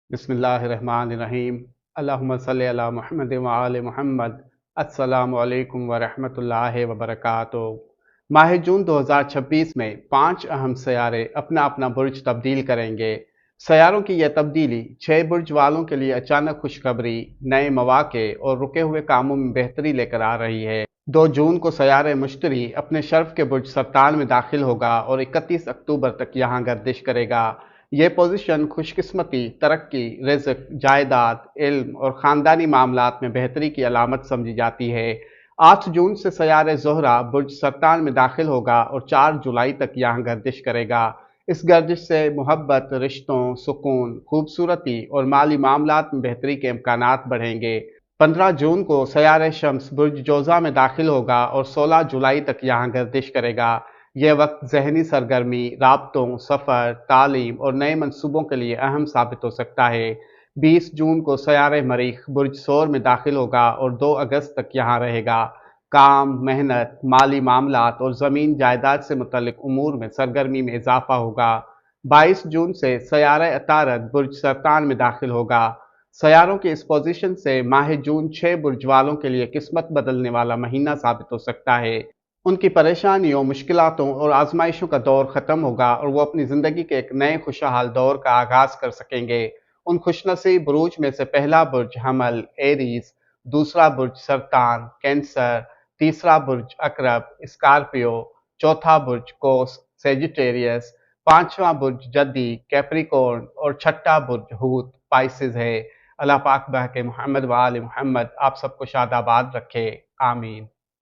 बिस्मिल्लाहिर्रहमानिर्रहीम। अल्लाहुम्मा सल्लि अला मुहम्मद व आले मुहम्मद। अस्सलामु अलैकुम व रहमतुल्लाहि व बरकातुहू। माह जून 2026 में 5 अहम सैयारे अपना अपना बुर्ज तब्दील करेंगे। सैयारों की यह तब्दीली 6 बुर्ज वालों के लिए अचानक खुशखबरी, नए मौके और रुके हुए कामों में बेहतरी लेकर आ रही है। 2 जून को सैयारे मुश्तरी अपने शर्फ के बुर्ज सरतान में दाखिल होगा और 31 अक्टूबर तक यहाँ गर्दिश करेगा। ये पोजीशन खुशकिस्मती, तरक्की, रिज़्क, जायदाद, इल्म और ख़ानदानी मामलात में बेहतरी की अलामत समझी जाती है। 8 जून से सैयारे ज़ोहरा बुर्ज सरतान में दाखिल होगा और 4 जुलाई तक यहाँ गर्दिश करेगा। इस गर्दिश से मुहब्बत, रिश्तों, सुकून, खूबसूरती और माली मामलात में बेहतरी के इम्कानात बढ़ेंगे। 15 जून को सैयारे शम्स बुर्ज जोज़ा में दाखिल होगा और 16 जुलाई तक यहाँ गर्दिश करेगा। यह वक्त ज़हनी सरगर्मी, राबतों, सफ़र, तालीम और नए मंसूबों के लिए अहम साबित हो सकता है। 20 जून को सैयारे मरीख बुर्ज सोर में दाखिल होगा और 2 अगस्त तक यहाँ रहेगा। काम, मेहनत, माली मामलात और ज़मीन जायदाद से मुतल्लिक उमूर में सरगर्मी में इजाफा होगा। 22 जून से सैयारा अतारद बुर्ज सरतान में दाखिल होगा। सैयारों की इस पोजीशन से माह जून 6 बुर्ज वालों के लिए किस्मत बदलने वाला महीना साबित हो सकता है। उनकी परेशानियों, मुश्किलातों और आजमाइशों का दौर ख़त्म होगा और वो अपनी ज़िंदगी के एक नए खुशहाल दौर का आगाज़ कर सकेंगे। उन खुशनसीब बुरूज में से पहला बुर्ज हमल, एरीज, दूसरा बुर्ज सरतान, कैंसर, तीसरा बुर्ज अकरब, स्कॉर्पियो, चौथा बुर्ज कोस, सेजिटेरियस, पांचवा बुर्ज जद्दी, कैप्रिकॉर्न और छठा बुर्ज हूत, पाइसेस है। अल्लाह पाक बहके मोहम्मद व आले मोहम्मद आप सबको शादाबाद रखे। आमीन।